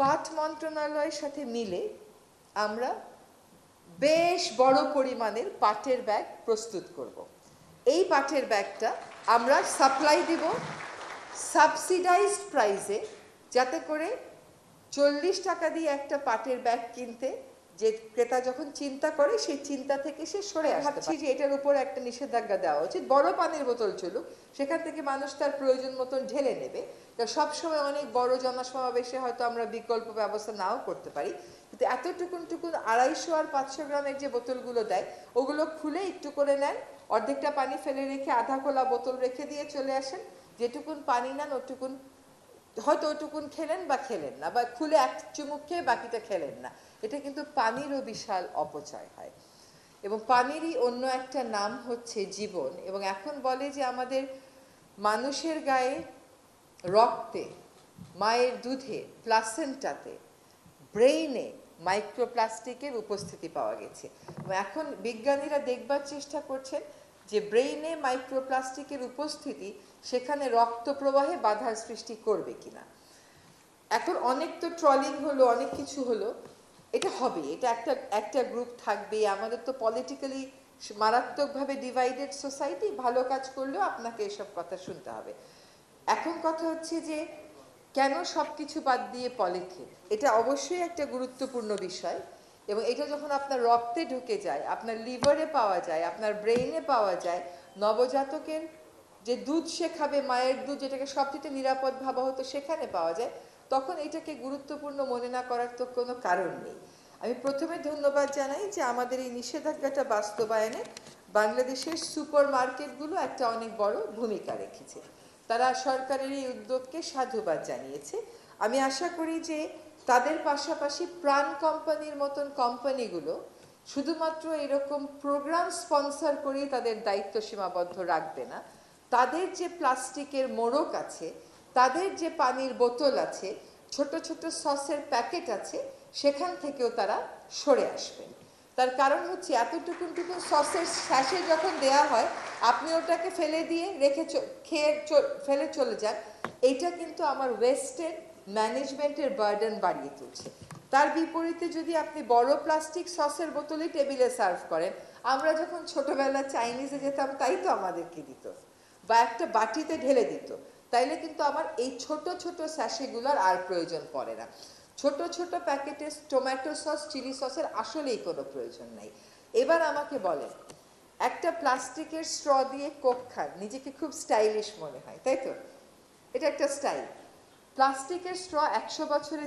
পাট মন্ত্রণালয়ের সাথে মিলে আমরা বেশ বড় পরিমাণের পাটের ব্যাগ প্রস্তুত করব। এই পাটের ব্যাগটা আমরা সাপ্লাই দিব সাবসিডাইজড প্রাইসে, যাতে করে 40 টাকা দিয়ে একটা পাটের ব্যাগ কিনতে যে ক্রেতা যখন চিন্তা করে সেই চিন্তা থেকে সে সরে আসতে পারে। যে এটার উপর একটা নিষেধাজ্ঞা দেওয়া উচিত। বড় পানির বোতল চলুক, সেখান থেকে মানুষ তার প্রয়োজন মতন ঢেলে নেবে। সবসময় অনেক বড় জনসমাবেশে হয়তো আমরা বিকল্প ব্যবস্থা নাও করতে পারি, কিন্তু এতটুকুন 250 আর 500 গ্রামের যে বোতলগুলো দেয় ওগুলো খুলে একটু করে নেন, অর্ধেকটা পানি ফেলে রেখে আধা খোলা বোতল রেখে দিয়ে চলে আসেন। যেটুকুন পানি নেন ওটুকুন হয়তো ওটুকুন খেলেন বা খেলেন না, বা খুলে এক চুমুক খেয়ে বাকিটা খেলেন না। এটা কিন্তু পানিরও বিশাল অপচয় হয়, এবং পানিরই অন্য একটা নাম হচ্ছে জীবন। এবং এখন বলে যে আমাদের মানুষের গায়ে, রক্তে, মায়ের দুধে, প্লাসেন্টাতে, ব্রেইনে মাইক্রোপ্লাস্টিকের উপস্থিতি পাওয়া গেছে। এখন বিজ্ঞানীরা দেখবার চেষ্টা করছেন যে ব্রেইনে মাইক্রোপ্লাস্টিকের উপস্থিতি সেখানে রক্ত প্রবাহে বাধার সৃষ্টি করবে কিনা। এখন অনেক তো ট্রলিং হলো, অনেক কিছু হলো, এটা হবে, এটা একটা গ্রুপ থাকবে। আমাদের তো পলিটিক্যালি মারাত্মকভাবে ডিভাইডেড সোসাইটি, ভালো কাজ করলেও আপনাকে এসব কথা শুনতে হবে। এখন কথা হচ্ছে যে কেন সব কিছু বাদ দিয়ে পলিথিন? এটা অবশ্যই একটা গুরুত্বপূর্ণ বিষয়, এবং এটা যখন আপনার রক্তে ঢুকে যায়, আপনার লিভারে পাওয়া যায়, আপনার ব্রেইনে পাওয়া যায়, নবজাতকের যে দুধ সে খাবে, মায়ের দুধ যেটাকে সবচেয়ে নিরাপদ ভাবা হতো সেখানে পাওয়া যায়, তখন এটাকে গুরুত্বপূর্ণ মনে না করার তো কোনো কারণ নেই। আমি প্রথমে ধন্যবাদ জানাই যে আমাদের এই নিষেধাজ্ঞাটা বাস্তবায়নে বাংলাদেশের সুপার মার্কেটগুলো একটা অনেক বড় ভূমিকা রেখেছে। তারা সরকারের এই উদ্যোগকে সাধুবাদ জানিয়েছে। আমি আশা করি যে তাদের পাশাপাশি প্রাণ কোম্পানির মতন কোম্পানিগুলো শুধুমাত্র এরকম প্রোগ্রাম স্পন্সর করেই তাদের দায়িত্ব সীমাবদ্ধ রাখবে না। তাদের যে প্লাস্টিকের মোড়ক আছে, তাদের যে পানির বোতল আছে, ছোট ছোট সসের প্যাকেট আছে, সেখান থেকেও তারা সরে আসবেন। তার কারণ হচ্ছে এতটুকুন সসের স্যাশে যখন দেয়া হয়, আপনি ওটাকে ফেলে দিয়ে রেখে খেয়ে ফেলে চলে যান, এইটা কিন্তু আমার ওয়েস্টের ম্যানেজমেন্টের বার্ডেন বাড়িয়ে তুলছে। তার বিপরীতে যদি আপনি বড় প্লাস্টিক সসের বোতলে টেবিলে সার্ভ করেন, আমরা যখন ছোটবেলা চাইনিজে যেতাম তাই তো আমাদেরকে দিত, বা একটা বাটিতে ঢেলে দিত, তাইলে কিন্তু আমার এই ছোট ছোট স্যাশেগুলোর আর প্রয়োজন পড়ে না। ছোট ছোট প্যাকেটে টমেটো সস, চিলি সসের আসলেই কোনো প্রয়োজন নাই। এবার আমাকে বলেন, একটা প্লাস্টিকের স্ট্র দিয়ে কোক খান, নিজেকে খুব স্টাইলিশ মনে হয়, তাই তো? এটা একটা স্টাইল। প্লাস্টিকের স্ট্র 100 বছরে